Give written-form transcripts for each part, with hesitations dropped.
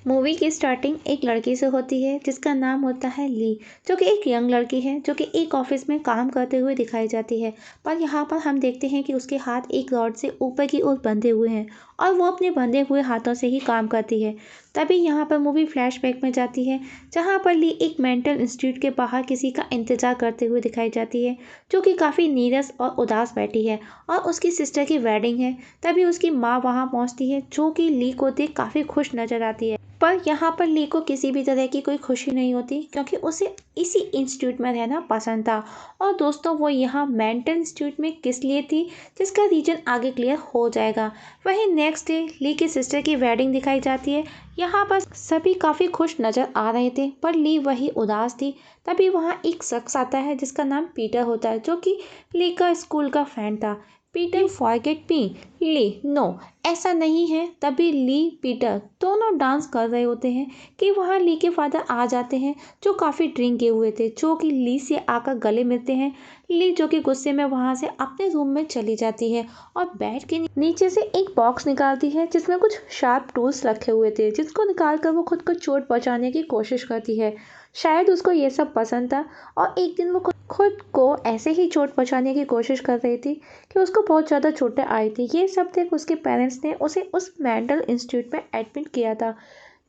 Movie की starting एक लड़की से होती है जिसका नाम होता है ली, जो कि एक यंग लड़की है जो कि एक ऑफिस में काम करते हुए दिखाई जाती है। पर यहाँ पर हम देखते हैं कि उसके हाथ एक रॉड से ऊपर की ओर बंधे हुए हैं और वो अपने बंधे हुए हाथों से ही काम करती है। तभी यहाँ पर मूवी फ्लैशबैक में जाती है जहाँ पर ली एक मेंटल इंस्टीट्यूट के बाहर किसी का इंतजार करते हुए दिखाई जाती है, जो कि काफ़ी नीरस और उदास बैठी है और उसकी सिस्टर की वेडिंग है। तभी उसकी माँ वहाँ पहुँचती है जो कि ली को देख काफ़ी खुश नजर आती है। पर यहाँ पर ली को किसी भी तरह की कोई खुशी नहीं होती क्योंकि उसे इसी इंस्टीट्यूट में रहना पसंद था। और दोस्तों, वो यहाँ मेंटल इंस्टीट्यूट में किस लिए थी जिसका रीजन आगे क्लियर हो जाएगा। वहीं नेक्स्ट डे ली की सिस्टर की वेडिंग दिखाई जाती है। यहाँ पर सभी काफ़ी खुश नज़र आ रहे थे पर ली वही उदास थी। तभी वहाँ एक शख्स आता है जिसका नाम पीटर होता है, जो कि ली का स्कूल का फ्रेंड था। पीटर फॉरगेट मी ली, नो ऐसा नहीं है। तभी ली पीटर दोनों डांस कर रहे होते हैं कि वहाँ ली के फादर आ जाते हैं जो काफ़ी ड्रिंक किए हुए थे, जो कि ली से आकर गले मिलते हैं। ली जो कि गुस्से में वहाँ से अपने रूम में चली जाती है और बेड के नीचे से एक बॉक्स निकालती है जिसमें कुछ शार्प टूल्स रखे हुए थे, जिसको निकाल कर वो खुद को चोट पहुँचाने की कोशिश करती है। शायद उसको ये सब पसंद था और एक दिन वो खुद को ऐसे ही चोट पहुँचाने की कोशिश कर रही थी कि उसको बहुत ज़्यादा चोटें आई थी। ये सब देख उसके पेरेंट्स ने उसे उस मेंटल इंस्टीट्यूट में एडमिट किया था।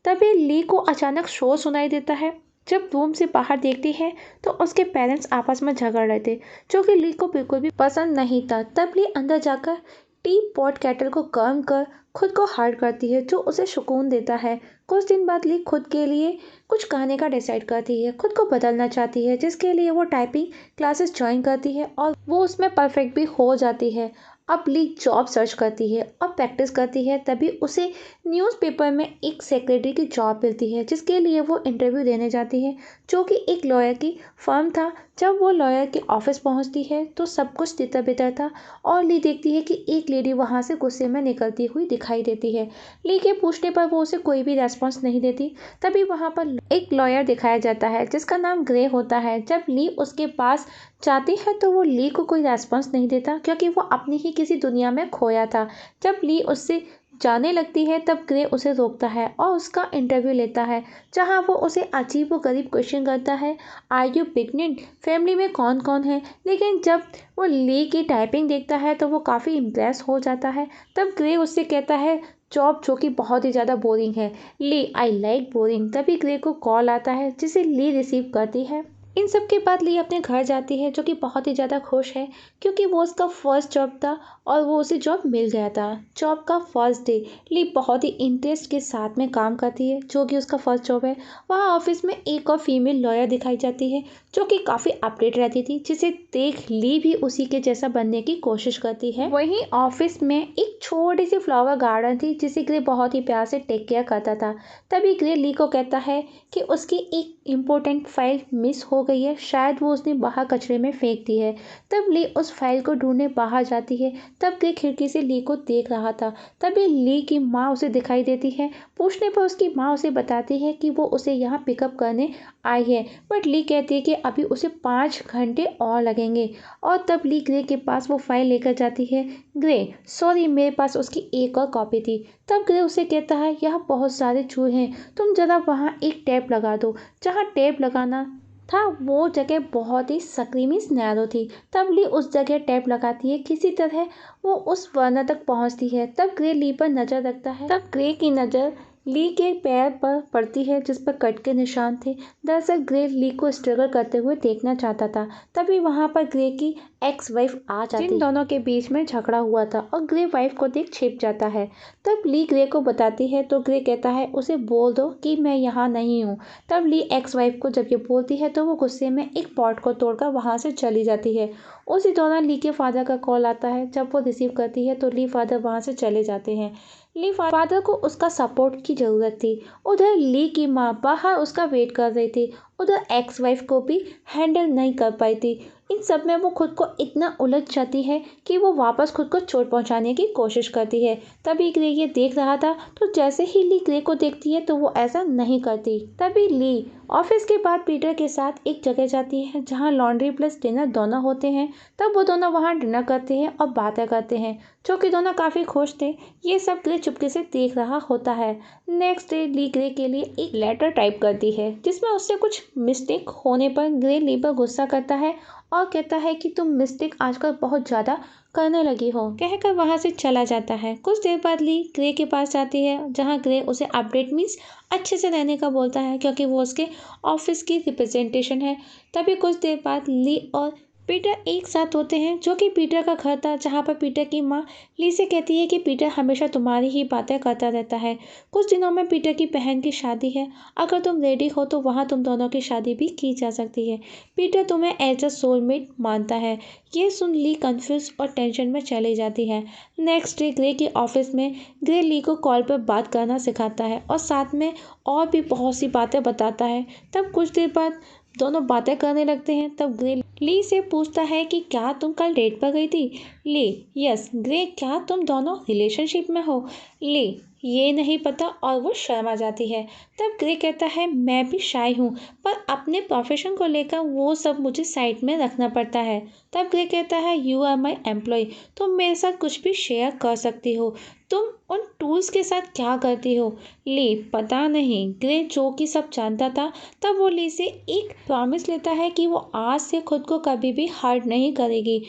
तभी ली को अचानक शोर सुनाई देता है। जब रूम से बाहर देखती है तो उसके पेरेंट्स आपस में झगड़ रहे थे, जो कि ली को बिल्कुल भी पसंद नहीं था। तब ली अंदर जाकर टी पॉट केटल को गर्म कर खुद को हर्ट करती है, जो उसे सुकून देता है। कुछ दिन बाद ली खुद के लिए कुछ कहने का डिसाइड करती है, खुद को बदलना चाहती है, जिसके लिए वो टाइपिंग क्लासेस ज्वाइन करती है और वो उसमें परफेक्ट भी हो जाती है। अब ली जॉब सर्च करती है और प्रैक्टिस करती है। तभी उसे न्यूज़पेपर में एक सेक्रेटरी की जॉब मिलती है, जिसके लिए वो इंटरव्यू देने जाती है, जो कि एक लॉयर की फर्म था। जब वो लॉयर के ऑफिस पहुंचती है तो सब कुछ तितर बितर था और ली देखती है कि एक लेडी वहां से गुस्से में निकलती हुई दिखाई देती है। ली के पूछने पर वो उसे कोई भी रेस्पॉन्स नहीं देती। तभी वहां पर एक लॉयर दिखाया जाता है जिसका नाम ग्रे होता है। जब ली उसके पास जाती है तो वो ली को कोई रेस्पॉन्स नहीं देता क्योंकि वो अपनी ही किसी दुनिया में खोया था। जब ली उससे जाने लगती है तब ग्रे उसे रोकता है और उसका इंटरव्यू लेता है, जहां वो उसे अजीब व गरीब क्वेश्चन करता है, आर यू प्रेग्नेंट, फैमिली में कौन कौन है। लेकिन जब वो ली की टाइपिंग देखता है तो वो काफ़ी इम्प्रेस हो जाता है। तब ग्रे उससे कहता है जॉब जो कि बहुत ही ज़्यादा बोरिंग है। ली, आई लाइक बोरिंग। तभी ग्रे को कॉल आता है जिसे ली रिसीव करती है। इन सब के बाद ली अपने घर जाती है, जो कि बहुत ही ज़्यादा खुश है क्योंकि वो उसका फर्स्ट जॉब था और वो उसे जॉब मिल गया था। जॉब का फर्स्ट डे ली बहुत ही इंटरेस्ट के साथ में काम करती है, जो कि उसका फर्स्ट जॉब है। वहाँ ऑफिस में एक और फीमेल लॉयर दिखाई जाती है जो कि काफ़ी अपडेट रहती थी, जिसे देख ली भी उसी के जैसा बनने की कोशिश करती है। वहीं ऑफिस में एक छोटी सी फ्लावर गार्डन थी जिसे ग्रे बहुत ही प्यार से टेक केयर करता था। तभी ग्रे ली को कहता है कि उसकी एक इम्पोर्टेंट फाइल मिस हो गई है, शायद वो उसने बाहर कचरे में फेंक दी है। तब ली उस फाइल को ढूंढने बाहर जाती है। तब ग्रे खिड़की से ली को देख रहा था। तभी ली की माँ उसे दिखाई देती है। पूछने पर उसकी माँ उसे बताती है कि वो उसे यहाँ पिकअप करने आई है, बट ली कहती है कि अभी उसे 5 घंटे और लगेंगे। और तब ली ग्रे के पास वो फाइल लेकर जाती है। ग्रे, सॉरी, मेरे पास उसकी एक और कॉपी थी। तब ग्रे उसे कहता है यहाँ बहुत सारे चूहे हैं, तुम जरा वहाँ एक टैप लगा दो। जहाँ टैप लगाना था वो जगह बहुत ही सक्रीमी नैरो थी। तब ली उस जगह टैप लगाती है। किसी तरह वो उस वर्णर तक पहुंचती है। तब ग्रे ली पर नजर रखता है। तब ग्रे की नज़र ली के पैर पर पड़ती है जिस पर कट के निशान थे। दरअसल ग्रे ली को स्ट्रगल करते हुए देखना चाहता था। तभी वहां पर ग्रे की एक्स वाइफ आ जाती, जिन दोनों के बीच में झगड़ा हुआ था, और ग्रे वाइफ को देख छिप जाता है। तब ली ग्रे को बताती है तो ग्रे कहता है उसे बोल दो कि मैं यहाँ नहीं हूँ। तब ली एक्स वाइफ को जब ये बोलती है तो वो गुस्से में एक पॉट को तोड़कर वहां से चली जाती है। उसी दौरान ली के फादर का कॉल आता है। जब वो रिसीव करती है तो ली फादर वहां से चले जाते हैं। ली फादर को उसका सपोर्ट की ज़रूरत थी। उधर ली की माँ बाहर उसका वेट कर रही थी। उधर एक्स वाइफ को भी हैंडल नहीं कर पाई थी। इन सब में वो खुद को इतना उलझ जाती है कि वो वापस खुद को चोट पहुंचाने की कोशिश करती है। तभी ग्रे ये देख रहा था, तो जैसे ही ली ग्रे को देखती है तो वो ऐसा नहीं करती। तभी ली ऑफिस के बाद पीटर के साथ एक जगह जाती है जहाँ लॉन्ड्री प्लस डिनर दोनों होते हैं। तब वो दोनों वहाँ डिनर करते हैं और बातें करते हैं, जो कि दोनों काफ़ी खुश थे। ये सब ग्रे चुपके से देख रहा होता है। नेक्स्ट डे ली ग्रे के लिए एक लेटर टाइप करती है जिसमें उससे कुछ मिस्टेक होने पर ग्रे ली पर गुस्सा करता है और कहता है कि तुम मिस्टेक आजकल बहुत ज़्यादा करने लगी हो, कहकर वहाँ से चला जाता है। कुछ देर बाद ली ग्रे के पास जाती है जहाँ ग्रे उसे अपडेट मीन्स अच्छे से रहने का बोलता है, क्योंकि वो उसके ऑफिस की रिप्रेजेंटेशन है। तभी कुछ देर बाद ली और पीटर एक साथ होते हैं, जो कि पीटर का घर था, जहाँ पर पीटर की माँ ली से कहती है कि पीटर हमेशा तुम्हारी ही बातें करता रहता है। कुछ दिनों में पीटर की बहन की शादी है, अगर तुम रेडी हो तो वहाँ तुम दोनों की शादी भी की जा सकती है। पीटर तुम्हें एज अ सोलमेट मानता है। ये सुन ली कंफ्यूज और टेंशन में चली जाती है। नेक्स्ट डे ग्रे के ऑफिस में ग्रे ली को कॉल पर बात करना सिखाता है और साथ में और भी बहुत सी बातें बताता है। तब कुछ देर बाद दोनों बातें करने लगते हैं। तब ग्रे ली से पूछता है कि क्या तुम कल डेट पर गई थी? ली यस। ग्रे क्या तुम दोनों रिलेशनशिप में हो? ली ये नहीं पता और वो शर्मा जाती है। तब ग्रे कहता है मैं भी शाय हूँ, पर अपने प्रोफेशन को लेकर वो सब मुझे साइड में रखना पड़ता है। तब ग्रे कहता है यू आर माई एम्प्लॉय, तुम मेरे साथ कुछ भी शेयर कर सकती हो। तुम उन टूल्स के साथ क्या करती हो? ली पता नहीं। ग्रे जो कि सब जानता था। तब वो ली से एक प्रॉमिस लेता है कि वो आज से खुद को कभी भी हर्ट नहीं करेगी।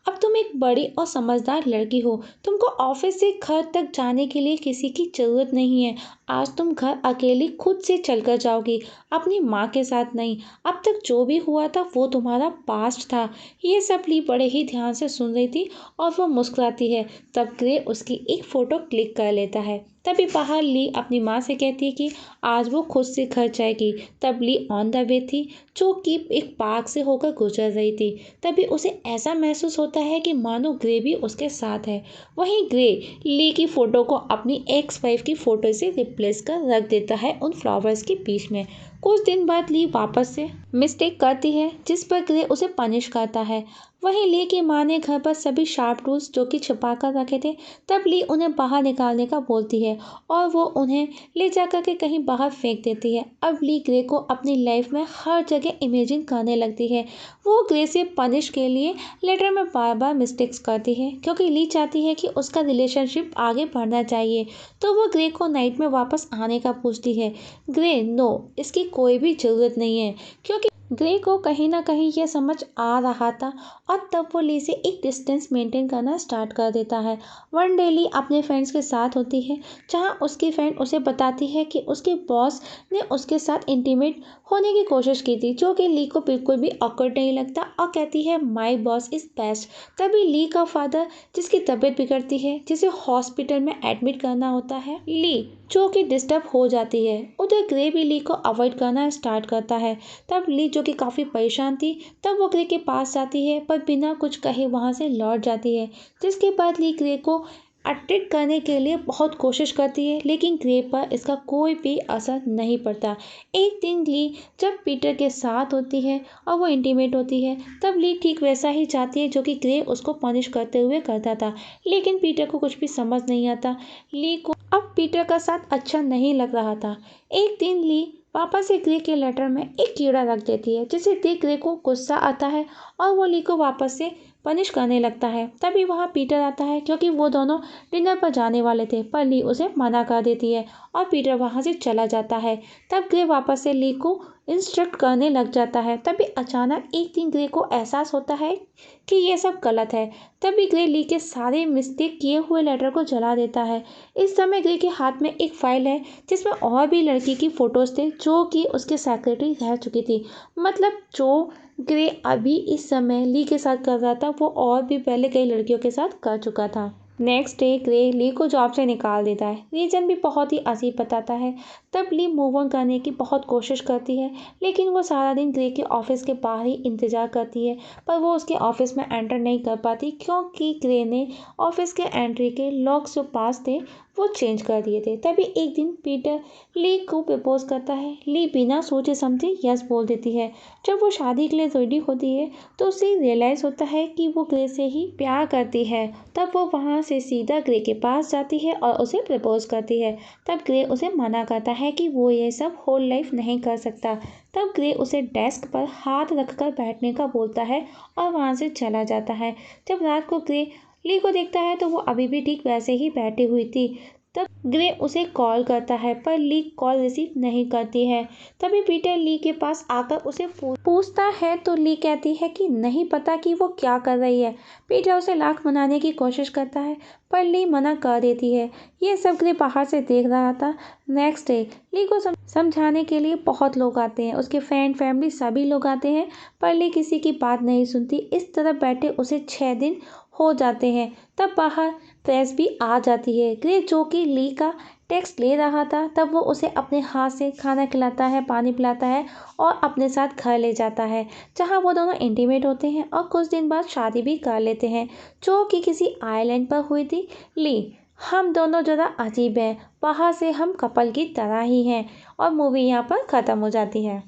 अब तुम एक बड़ी और समझदार लड़की हो, तुमको ऑफिस से घर तक जाने के लिए किसी की ज़रूरत नहीं है। आज तुम घर अकेली खुद से चलकर जाओगी, अपनी माँ के साथ नहीं। अब तक जो भी हुआ था वो तुम्हारा पास्ट था। ये सब ली बड़े ही ध्यान से सुन रही थी और वो मुस्कुराती है। तब ग्रे उसकी एक फ़ोटो क्लिक कर लेता है। तभी बाहर ली अपनी माँ से कहती है कि आज वो खुद से घर जाएगी। तब ली ऑन द वे थी, जो कि एक पार्क से होकर गुजर रही थी। तभी उसे ऐसा महसूस होता है कि मानो ग्रे भी उसके साथ है। वहीं ग्रे ली की फ़ोटो को अपनी एक्स वाइफ की फ़ोटो से रिप्लेस कर रख देता है उन फ्लावर्स के बीच में। कुछ दिन बाद ली वापस से मिस्टेक करती है, जिस पर ग्रे उसे पनिश करता है। वहीं ली की माँ ने घर पर सभी शार्प टूल्स जो कि छिपा कर रखे थे, तब ली उन्हें बाहर निकालने का बोलती है और वो उन्हें ले जाकर के कहीं बाहर फेंक देती है। अब ली ग्रे को अपनी लाइफ में हर जगह इमेजिन करने लगती है। वो ग्रे से पनिश के लिए लेटर में बार बार मिस्टेक्स करती है, क्योंकि ली चाहती है कि उसका रिलेशनशिप आगे बढ़ना चाहिए। तो वो ग्रे को नाइट में वापस आने का पूछती है। ग्रे नो, इसकी कोई भी ज़रूरत नहीं है, क्योंकि ग्रे को कहीं ना कहीं यह समझ आ रहा था। और तब वो ली से एक डिस्टेंस मेंटेन करना स्टार्ट कर देता है। वन डे ली अपने फ्रेंड्स के साथ होती है, जहां उसकी फ्रेंड उसे बताती है कि उसके बॉस ने उसके साथ इंटीमेट होने की कोशिश की थी, जो कि ली को बिल्कुल भी ऑकवर्ड नहीं लगता और कहती है माई बॉस इज़ बेस्ट। तभी ली का फादर, जिसकी तबीयत बिगड़ती है, जिसे हॉस्पिटल में एडमिट करना होता है, ली जो कि डिस्टर्ब हो जाती है। उधर ग्रे भी ली को अवॉइड करना स्टार्ट करता है। तब ली जो कि काफ़ी परेशान थी, तब वो ग्रे के पास जाती है, पर बिना कुछ कहे वहाँ से लौट जाती है। जिसके बाद ली ग्रे को अट्रैक्ट करने के लिए बहुत कोशिश करती है, लेकिन ग्रे पर इसका कोई भी असर नहीं पड़ता। एक दिन ली जब पीटर के साथ होती है और वो इंटीमेट होती है, तब ली ठीक वैसा ही चाहती है जो कि ग्रे उसको पनिश करते हुए करता था, लेकिन पीटर को कुछ भी समझ नहीं आता। ली को अब पीटर का साथ अच्छा नहीं लग रहा था। एक दिन ली वापस से ग्रे के लेटर में एक कीड़ा रख देती है, जिसे देख ग्रे को गुस्सा आता है और वो ली को वापस से पनिश करने लगता है। तभी वहाँ पीटर आता है, क्योंकि वो दोनों डिनर पर जाने वाले थे, पर ली उसे मना कर देती है और पीटर वहाँ से चला जाता है। तब ग्रे वापस से ली को इंस्ट्रक्ट करने लग जाता है। तभी अचानक एक दिन ग्रे को एहसास होता है कि ये सब गलत है। तभी ग्रे ली के सारे मिस्टेक किए हुए लेटर को जला देता है। इस समय ग्रे के हाथ में एक फाइल है जिसमें और भी लड़की की फोटोज थे, जो कि उसके सेक्रेटरी रह चुकी थी। मतलब जो ग्रे अभी इस समय ली के साथ कर रहा था, वो और भी पहले कई लड़कियों के साथ कर चुका था। नेक्स्ट डे ग्रे ली को जॉब से निकाल देता है। रीजन भी बहुत ही अजीब बताता है। तब ली मूव ऑन करने की बहुत कोशिश करती है, लेकिन वो सारा दिन ग्रे के ऑफिस के बाहर ही इंतजार करती है, पर वो उसके ऑफिस में एंटर नहीं कर पाती क्योंकि ग्रे ने ऑफिस के एंट्री के लॉक्स जो पास थे वो चेंज कर दिए थे। तभी एक दिन पीटर ली को प्रपोज करता है। ली बिना सोचे समझे यस बोल देती है। जब वो शादी के लिए रेडी होती है तो उसे रियलाइज़ होता है कि वो ग्रे से ही प्यार करती है। तब वो वहाँ से सीधा ग्रे के पास जाती है और उसे प्रपोज करती है। तब ग्रे उसे मना करता है कि वो ये सब होल लाइफ नहीं कर सकता। तब ग्रे उसे डेस्क पर हाथ रखकर बैठने का बोलता है और वहाँ से चला जाता है। जब रात को ग्रे ली को देखता है तो वो अभी भी ठीक वैसे ही बैठी हुई थी। तब ग्रे उसे कॉल करता है पर ली कॉल रिसीव नहीं करती है। तभी पीटर ली के पास आकर उसे पूछता है तो ली कहती है कि नहीं पता कि वो क्या कर रही है। पीटर उसे लाख मनाने की कोशिश करता है पर ली मना कर देती है। ये सब ग्रे बाहर से देख रहा था। नेक्स्ट डे ली को समझाने के लिए बहुत लोग आते हैं। उसके फ्रेंड फैमिली सभी लोग आते हैं पर ली किसी की बात नहीं सुनती। इस तरह बैठे उसे 6 दिन हो जाते हैं। तब बाहर प्रेस भी आ जाती है। ग्रे जो कि ली का टेक्स्ट ले रहा था तब वो उसे अपने हाथ से खाना खिलाता है, पानी पिलाता है और अपने साथ घर ले जाता है, जहाँ वो दोनों इंटीमेट होते हैं और कुछ दिन बाद शादी भी कर लेते हैं, जो कि किसी आइलैंड पर हुई थी। ली हम दोनों ज़रा अजीब हैं, बाहर से हम कपल की तरह ही हैं। और मूवी यहाँ पर ख़त्म हो जाती है।